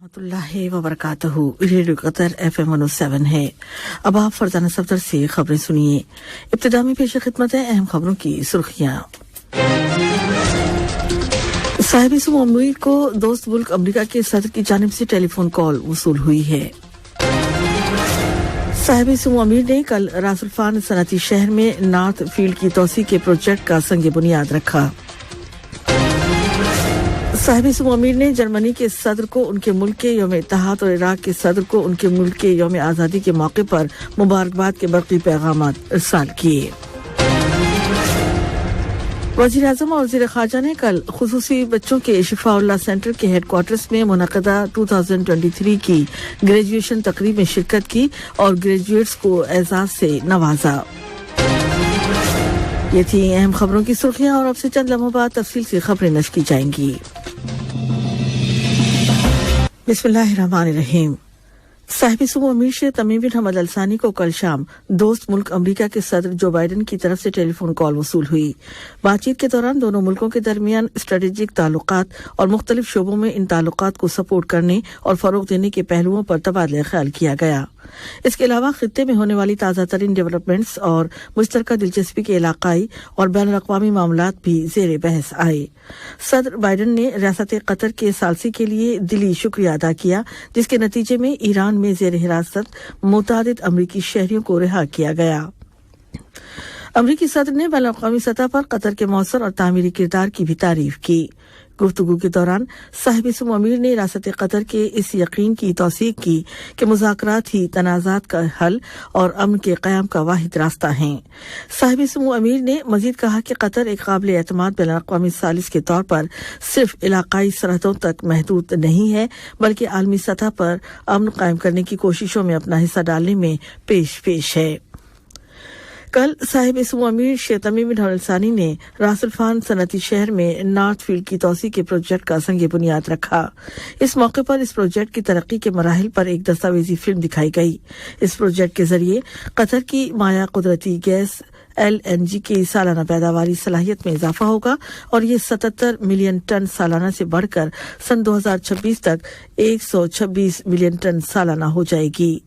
اللہ وبرکاتہ ریڈیو قطر FM 107 ہے۔ اب آپ فرزانہ صفدر سے خبریں سنیے۔ ابتدا میں پیش خدمت ہے اہم خبروں کی سرخیاں۔ صاحب سمو امیر کو دوست ملک امریکہ کے صدر کی جانب سے ٹیلی فون کال وصول ہوئی ہے۔ صاحب سمو امیر نے کل راس الفان صنعتی شہر میں نارتھ فیلڈ کی توسیع کے پروجیکٹ کا سنگ بنیاد رکھا۔ صاحب سمو امیر نے جرمنی کے صدر کو ان کے ملک کے یوم اتحاد اور عراق کے صدر کو ان کے ملک کے یوم آزادی کے موقع پر مبارکباد کے برقی پیغامات ارسال کیے۔ وزیر اعظم اور وزیر خارجہ نے کل خصوصی بچوں کے شفاء اللہ سینٹر کے ہیڈ کوارٹرز میں منعقدہ 2023 کی گریجویشن تقریب میں شرکت کی اور گریجویٹس کو اعزاز سے نوازا۔ یہ تھی اہم خبروں کی سرخیاں اور اب سے چند لمحوں بعد تفصیل سے خبریں نشر کی جائیں گی۔ بسم اللہ الرحمن الرحیم۔ صاحب سمو امیر شیخ تمیم بن حمد الثانی کو کل شام دوست ملک امریکہ کے صدر جو بائیڈن کی طرف سے ٹیلی فون کال وصول ہوئی۔ بات چیت کے دوران دونوں ملکوں کے درمیان اسٹریٹجک تعلقات اور مختلف شعبوں میں ان تعلقات کو سپورٹ کرنے اور فروغ دینے کے پہلوؤں پر تبادلہ خیال کیا گیا۔ اس کے علاوہ خطے میں ہونے والی تازہ ترین ڈیولپمنٹس اور مشترکہ دلچسپی کے علاقائی اور بین الاقوامی معاملات بھی زیر بحث آئے۔ صدر بائیڈن نے ریاست قطر کے ثالثی کے لیے دلی شکریہ ادا کیا، جس کے نتیجے میں ایران میں زیر حراست متعدد امریکی شہریوں کو رہا کیا گیا۔ امریکی صدر نے بین الاقوامی سطح پر قطر کے مؤثر اور تعمیری کردار کی بھی تعریف کی۔ گفتگو کے دوران صاحب سمو امیر نے ریاست قطر کے اس یقین کی توثیق کی کہ مذاکرات ہی تنازعات کا حل اور امن کے قیام کا واحد راستہ ہیں۔ صاحب سمو امیر نے مزید کہا کہ قطر ایک قابل اعتماد بین الاقوامی ثالث کے طور پر صرف علاقائی سرحدوں تک محدود نہیں ہے، بلکہ عالمی سطح پر امن قائم کرنے کی کوششوں میں اپنا حصہ ڈالنے میں پیش ہے۔ کل صاحب سمو امیر شیخ تمیم بن حمد الثانی نے راس الفان صنعتی شہر میں نارتھ فیلڈ کی توسیع کے پروجیکٹ کا سنگ بنیاد رکھا۔ اس موقع پر اس پروجیکٹ کی ترقی کے مراحل پر ایک دستاویزی فلم دکھائی گئی۔ اس پروجیکٹ کے ذریعے قطر کی مائع قدرتی گیس LNG کی سالانہ پیداواری صلاحیت میں اضافہ ہوگا اور یہ 77 ملین ٹن سالانہ سے بڑھ کر سن 2026 تک 126 ملین ٹن سالانہ ہو جائے گی۔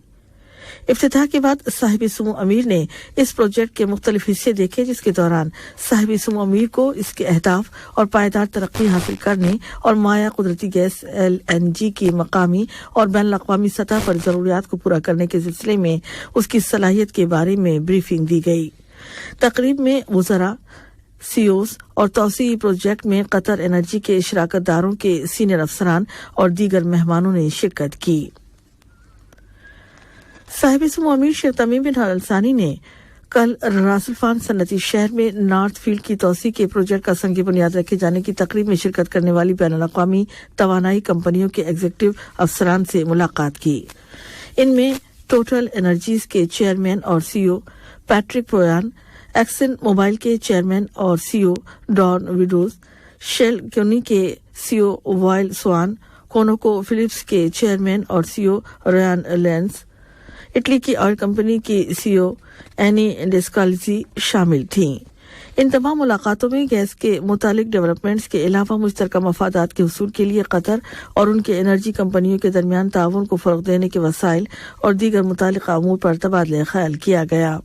افتتاح کے بعد صاحب سمو امیر نے اس پروجیکٹ کے مختلف حصے دیکھے، جس کے دوران صاحب سمو امیر کو اس کے اہداف اور پائیدار ترقی حاصل کرنے اور مائع قدرتی گیس LNG کی مقامی اور بین الاقوامی سطح پر ضروریات کو پورا کرنے کے سلسلے میں اس کی صلاحیت کے بارے میں بریفنگ دی گئی۔ تقریب میں وزراء، CEOs اور توسیعی پروجیکٹ میں قطر انرجی کے شراکت داروں کے سینئر افسران اور دیگر مہمانوں نے شرکت کی۔ صاحب سمو امیر شیخ تمیم بن حمد الثانی نے کل راس الفان صنعتی شہر میں نارتھ فیلڈ کی توسیع کے پروجیکٹ کا سنگ بنیاد رکھے جانے کی تقریب میں شرکت کرنے والی بین الاقوامی توانائی کمپنیوں کے ایگزیکٹو افسران سے ملاقات کی۔ ان میں ٹوٹل انرجیز کے چیئرمین اور CEO پیٹرک پویان، ایکسن موبائل کے چیئرمین اور CEO ڈان ویڈوز، شیل کیونی کے CEO وائل سوان، کونوکو فلپس کے چیئرمین اور CEO ریان لینس، اٹلی کی آئل کمپنی کی CEO اینی ڈیسکالزی شامل تھیں۔ ان تمام ملاقاتوں میں گیس کے متعلق ڈیولپمنٹس کے علاوہ مشترکہ مفادات کے حصول کے لیے قطر اور ان کے انرجی کمپنیوں کے درمیان تعاون کو فروغ دینے کے وسائل اور دیگر متعلقہ امور پر تبادلہ خیال کیا گیا۔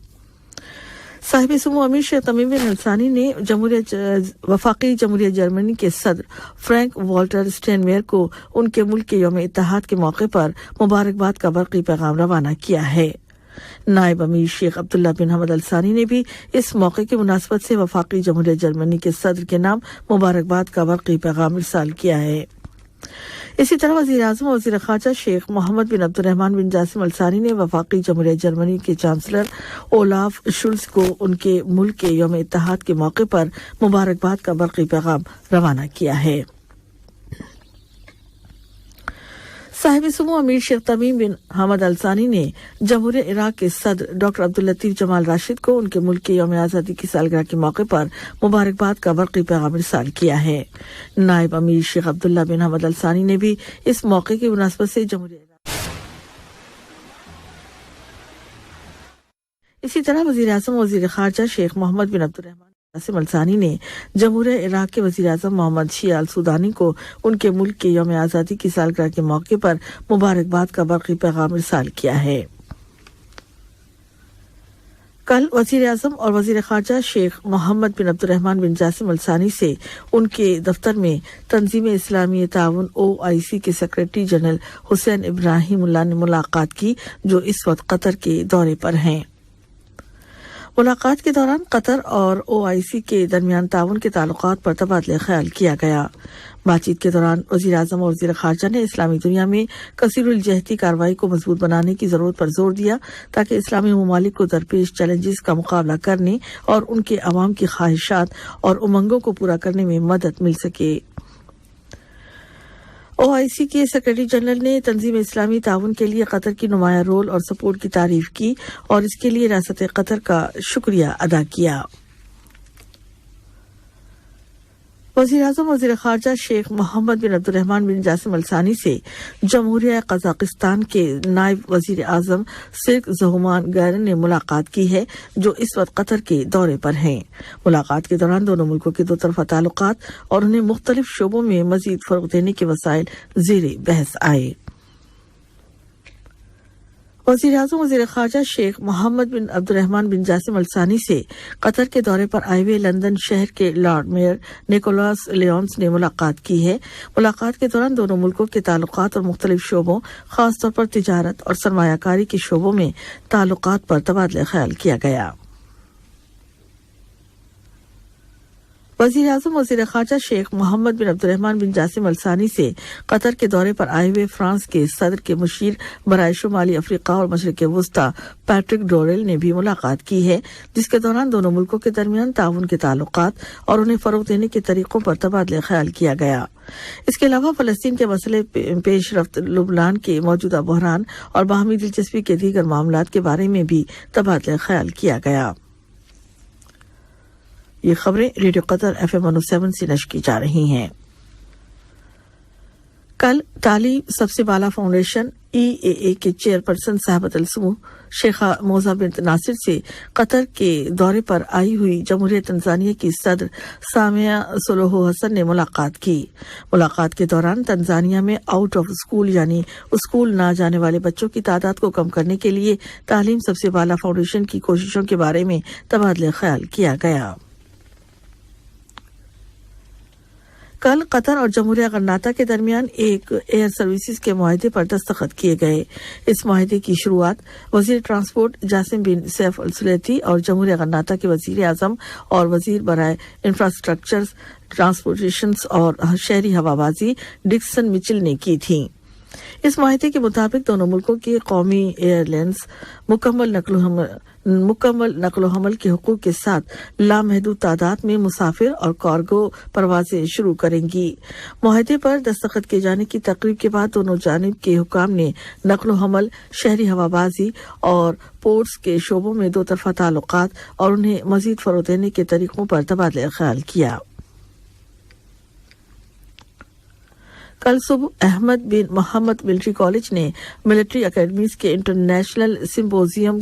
صاحب سمو امیر شیخ تمیم بن حمد الثانی نے وفاقی جمہوریہ جرمنی کے صدر فرینک والٹر اسٹینمائر کو ان کے ملک کے یوم اتحاد کے موقع پر مبارکباد کا برقی پیغام روانہ کیا ہے۔ نائب امیر شیخ عبداللہ بن حمد الثانی نے بھی اس موقع کی مناسبت سے وفاقی جمہوریہ جرمنی کے صدر کے نام مبارکباد کا برقی پیغام ارسال کیا ہے۔ اسی طرح وزیر اعظم اور وزیر خارجہ شیخ محمد بن عبد الرحمن بن جاسم الثانی نے وفاقی جمہوریہ جرمنی کے چانسلر اولاف شولز کو ان کے ملک کے یوم اتحاد کے موقع پر مبارکباد کا برقی پیغام روانہ کیا ہے۔ صاحب سمو امیر شیخ تمیم بن حمد الثانی نے جمہوریہ عراق کے صدر ڈاکٹر عبداللطیف جمال راشد کو ان کے ملک کے یوم آزادی کی سالگرہ کے موقع پر مبارکباد کا برقی پیغام ارسال کیا ہے۔ نائب امیر شیخ عبداللہ بن حمد الثانی نے بھی اس موقع کی مناسبت سے جمہوریہ عراق اسی طرح وزیر اعظم و وزیر خارجہ شیخ محمد بن عبد الرحمن जासिम अल-सानी ने जमहूरिया इराक के वज़ीर-ए-आज़म मोहम्मद शिया अल-सुदानी को उनके मुल्क के यौम आज़ादी की सालगिरह के मौके पर मुबारकबाद का बरक़ी पैगाम इरसाल किया है। कल वज़ीर-ए-आज़म और वज़ीर ख़ारजा शेख मोहम्मद बिन अब्दुर्रहमान बिन जासिम अल-सानी से उनके दफ्तर में तंजीम इस्लामी ताउन OIC के सेक्रेटरी जनरल हुसैन इब्राहिमुल्लाह ने मुलाकात की, जो इस वक्त कतर के दौरे पर हैं। मुलाकात के दौरान कतर और OIC के दरमियान ताउन के ताल्लुकात पर तबादला ख्याल किया गया। बातचीत के दौरान वज़ीर-ए-आज़म और वज़ीर ख़ारजा ने इस्लामी दुनिया में कसीरुल जहती कार्रवाई को मजबूत बनाने की ज़रूरत पर जोर दिया, ताकि इस्लामी ममालिक को दरपेश चैलेंजेस का मुकाबला करने और उनके अवाम की ख्वाहिशात और उमंगों को पूरा करने में मदद मिल सके। OIC के सेक्रेटरी जनरल ने तंजीम इस्लामी ताउन के लिए कतर की नुमाया रोल और सपोर्ट की तारीफ की और इसके लिए रियासत कतर का शुक्रिया अदा किया। वज़ीर-ए-आज़म और वज़ीर ख़ारजा शेख मोहम्मद बिन अब्दुर्रहमान बिन जासिम अल-सानी से जमहूरिया कज़ाकिस्तान के नायब वज़ीर-ए-आज़म सिर्क ज़हुमान गैरन ने मुलाकात की है, जो इस वक्त कतर के दौरे पर हैं। मुलाकात के दौरान दोनों मुल्कों के दो तरफ़ा ताल्लुकात और उन्हें मुख्तलिफ शोबों में मज़ीद फ़रोग़ देने के वसाइल ज़ेरे बहस आए। वज़ीर-ए-आज़म वज़ीर ख़ारजा शेख मोहम्मद बिन अब्दुर्रहमान बिन जासिम अल-सानी से कतर के दौरे पर आए हुए लंदन शहर के लॉर्ड मेयर निकोलस लियोन्स ने मुलाकात की है। मुलाकात के दौरान दोनों मुल्कों के ताल्लुकात और मुख्तलिफ शोबों, खासतौर पर तिजारत और सरमायाकारी के शोबों में ताल्लुकात पर तबादला ख्याल किया गया। वज़ीर-ए-आज़म वज़ीर ख़ारजा शेख मोहम्मद बिन अब्दुर्रहमान बिन जासिम अल-सानी से कतर के दौरे पर आए हुए फ्रांस के सदर के मुशीर बराए शुमाली अफ्रीका और मशरिक़ वुस्ता पैट्रिक डोरेल ने भी मुलाकात की है, जिसके दौरान दोनों मुल्कों के दरमियान ताउन के ताल्लुकात और उन्हें फ़रोग़ देने के तरीक़ों पर तबादला ख्याल किया गया। इसके अलावा फ़लस्तीन के मसले पेश रफ्त, लुबनान के मौजूदा बहरान और बाहमी दिलचस्पी के दीगर मामलात के बारे में भी तबादला ख्याल किया गया। ये खबरें रेडियो कतर FM 107 से नश्र की जा रही हैं। कल तालीम सबसे बाला फाउंडेशन EAA के चेयरपर्सन साहबत अल-समूह शेखा मोजा बिन्त नासिर से कतर के दौरे पर आई हुई जमहूरिया तंजानिया की सदर सामिया सुलूहु हसन ने मुलाकात की। मुलाकात के दौरान तंजानिया में आउट ऑफ स्कूल यानी स्कूल ना जाने वाले बच्चों की तादाद को कम करने के लिए तालीम सबसे बाला फाउंडेशन की कोशिशों के बारे में तबादला ख्याल किया गया। कल कतर और जमहूरिया गरनाता के दरमियान एक एयर सर्विसेज के मुआहदे पर दस्तखत किए गए। इस मुआहदे की शुरुआत वजीर ट्रांसपोर्ट जासिम बिन सैफ अल सुलैती और जमहूरिया गरनाता के वज़ीर-ए-आज़म और वजीर बराए इंफ्रास्ट्रक्चर, ट्रांसपोर्टेशन और शहरी हवाबाजी डिक्सन मिचेल ने की थी। इस मुआहदे के मुताबिक दोनों मुल्कों की कौमी एयरलाइंस मुकम्मल नकलो हमल के हुकूक के साथ लामहदूद तादाद में मुसाफिर और कार्गो परवाजें शुरू करेंगी। मुआहदे पर दस्तखत किए जाने की तकरीब के बाद दोनों जानिब के हुकाम ने नकलो हमल, शहरी हवाबाजी और पोर्ट्स के शोबों में दो तरफा ताल्लुकात और उन्हें मजीद फरोग़ देने के तरीकों पर तबादला ख्याल किया। कल सुबह अहमद बिन मोहम्मद मिलिट्री कॉलेज ने मिलिट्री अकेडमीज के इंटरनेशनल सिम्पोजियम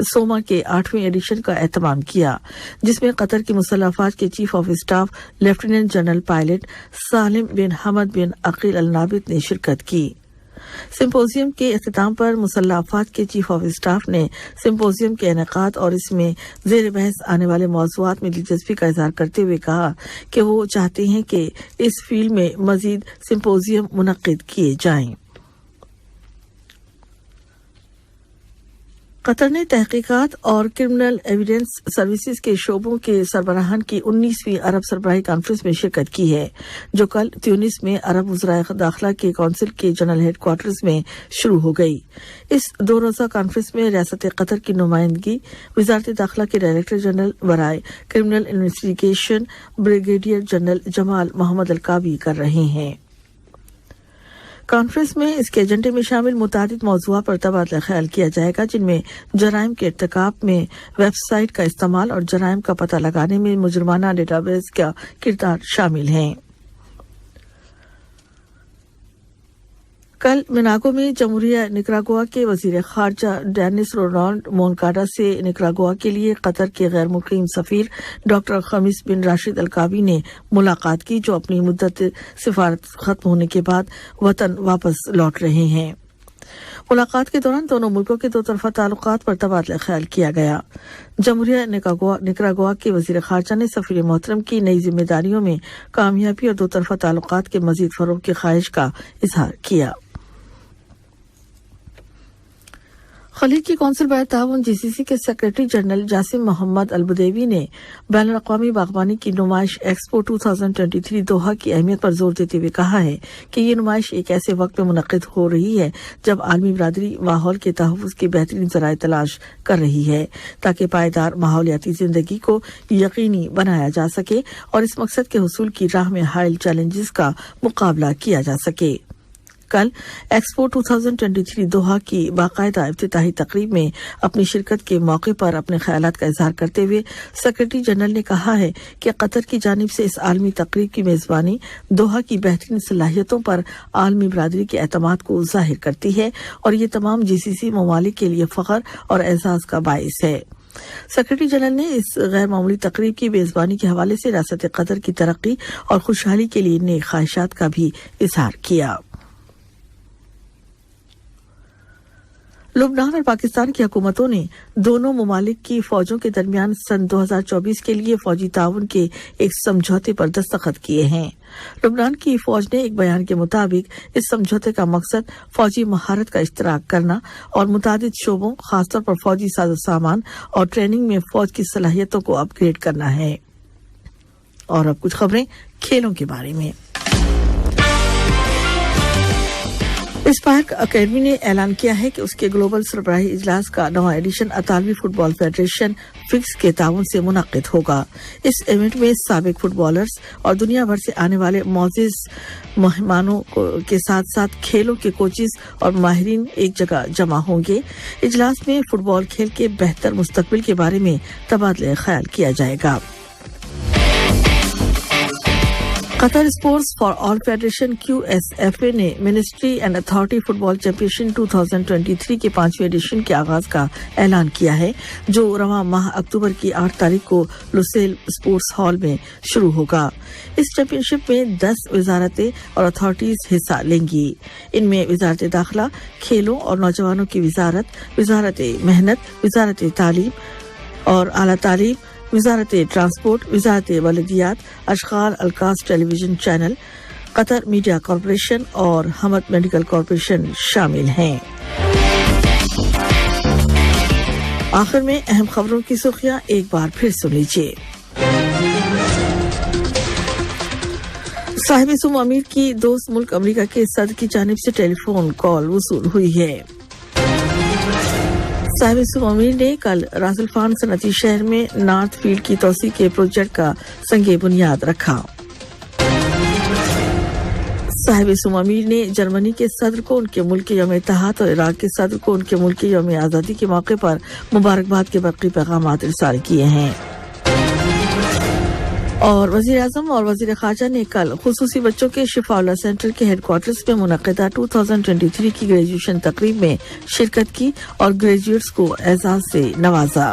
सोमा के 8वें एडिशन का एहतमाम किया, जिसमें कतर की मुसल्लह अफवाज के chief of staff lieutenant general pilot Salim bin Hamad bin Aqeel al Nabit ने शिरकत की। सिम्पोजियम के इख्तिताम पर मुसल्लह अफवाज के चीफ ऑफ स्टाफ ने सिम्पोजियम के इनेकाद और इसमें ज़ेर बहस आने वाले मौज़ूआत में दिलचस्पी का इज़हार करते हुए कहा कि वो चाहते हैं कि इस फील्ड में मज़ीद सिम्पोजियम मुनक्किद किए जाएं। कतर ने तहकीकात और क्रिमिनल एविडेंस सर्विसेज के शोबों के सरबराहान की 19वीं अरब सरबराही कॉन्फ्रेंस में शिरकत की है, जो कल ट्यूनिस में अरब वज़राए दाखिला के काउंसिल के जनरल हेडक्वार्टर्स में शुरू हो गई। इस दो रोज़ा कॉन्फ्रेंस में रियासत कतर की नुमाइंदगी वज़ारत दाखिला के डायरेक्टर जनरल बराए criminal investigation brigadier general Jamal Mohammed al Kaabi कर रहे हैं। कॉन्फ्रेंस में इसके एजेंडे में शामिल मुतादिद मौज़ूआत पर तबादला ख्याल किया जाएगा, जिनमें जराइम के इर्तिकाब में वेबसाइट का इस्तेमाल और जराइम का पता लगाने में मुजरमाना डेटाबेस का किरदार शामिल हैं। कल मेनागो में जमहूरिया निकरागुआ के वजीर खारजा डेनिस रोनाल्ड मोनकाडा से निकरागुआ के लिए कतर के गैर मुकीम सफीर डॉक्टर खमीस बिन राशिद अलकाबी ने मुलाकात की, जो अपनी मुद्दत सिफारत खत्म होने के बाद वतन वापस लौट रहे हैं। मुलाकात के दौरान दोनों मुल्कों के दो तरफा ताल्लुकात पर तबादला ख्याल किया गया। जमहूरिया निकरागुआ के वजीर खारजा ने सफीर मोहतरम की नई जिम्मेदारियों में कामयाबी और दो तरफा ताल्लुकात के मजीद फरोग की ख्वाहिश का इजहार किया। खलीज की कौंसिल बरए ताउन जीसीसी के सेक्रेटरी जनरल जासिम मोहम्मद अलबुदेवी ने बैनुल अक़वामी बागबानी की नुमाइश एक्सपो 2023 दोहा की अहमियत पर जोर देते हुए कहा है कि ये नुमाइश एक ऐसे वक्त में मुनक़्क़िद हो रही है जब आलमी बिरादरी माहौल के तहफ़्फ़ुज़ की बेहतरीन ज़राए तलाश कर रही है, ताकि पायदार माहौलियाती ज़िंदगी को यकीनी बनाया जा सके और इस मकसद के हुसूल की राह में हायल चैलेंजेस का मुकाबला किया जा सके। कल एक्सपो 2023 दोहा की बाकायदा इफ्तिताही तकरीब में अपनी शिरकत के मौके पर अपने ख्यालात का इजहार करते हुए सेक्रेटरी जनरल ने कहा है कि कतर की जानिब से इस आलमी तकरीब की मेज़बानी दोहा की बेहतरीन सलाहियतों पर आलमी बिरादरी के एतमाद को जाहिर करती है और ये तमाम जीसीसी ममालिक के लिए फ़ख्र और एजाज़ का बाइस है। सेक्रेटरी जनरल ने इस गैर मामूली तकरीब की मेज़बानी के हवाले से रियासत कतर की तरक्की और खुशहाली के लिए नेक ख्वाहिशात का भी इजहार किया। लुबनान और पाकिस्तान की हुकूमतों ने दोनों ममालिक की फौजों के दरमियान सन 2024 के लिए फौजी ताउन के एक समझौते पर दस्तखत किए हैं। लुबनान की फौज ने एक बयान के मुताबिक इस समझौते का मकसद फौजी महारत का इश्तराक करना और मुतादिद शोबों, खासतौर पर फौजी साजो सामान और ट्रेनिंग में फौज की सलाहियतों को अपग्रेड करना है। और अब कुछ खबरें खेलों के बारे में। स्पार्क अकेडमी ने ऐलान किया है कि उसके ग्लोबल सरबराही इजलास का नवा एडिशन अतालवी फुटबॉल फेडरेशन फिक्स के ताउन से मुनक्किद होगा। इस इवेंट में साबिक फुटबॉलर्स और दुनिया भर से आने वाले मौजिज मेहमानों के साथ साथ खेलों के कोचेस और माहिरीन एक जगह जमा होंगे। इजलास में फुटबॉल खेल के बेहतर मुस्तकबिल के बारे में तबादला ख्याल किया जाएगा। Qatar sports for all federation QSFA ने ministry and authority football championship 2023 के 5वें एडिशन के आगाज का ऐलान किया है, जो रवां माह अक्टूबर की 8 तारीख को लुसेल स्पोर्ट्स हॉल में शुरू होगा। इस चैंपियनशिप में 10 वजारतें और अथॉरिटीज हिस्सा लेंगी। इनमें वजारत दाखिला, खेलों और नौजवानों की वजारत, वजारत मेहनत, वजारत तालीम और आला तालीम, वजारत ट्रांसपोर्ट, वजारत वलदियात, अशगाल Alkass television channel, Qatar media corporation और हमद मेडिकल कॉरपोरेशन शामिल हैं। आखिर में अहम खबरों की सुर्खियां एक बार फिर सुन लीजिए। साहिब सुम अमीर की दोस्त मुल्क अमेरिका के सदर की जानिब से टेलीफोन कॉल वसूल हुई है। साहिब सुम अमीर ने कल रासलफान सनती शहर में नॉर्थ फील्ड की तोसी के प्रोजेक्ट का संगे बुनियाद रखा। साहिब सुम अमीर ने जर्मनी के सदर को उनके मुल्क के यौम इत्तेहाद और इराक के सदर को उनके मुल्क के यौम आज़ादी के मौके पर मुबारकबाद के बरक़ी पैगामात इरसाल किए हैं। और वज़ीर आज़म और वज़ीर ख़ारजा ने कल खुसूसी बच्चों के शिफाउल्लाह सेंटर के हेडक्वार्टर्स में मुनक़्क़िदा 2023 की ग्रेजुएशन तकरीब में शिरकत की और ग्रेजुएट्स को एजाज़ से नवाजा।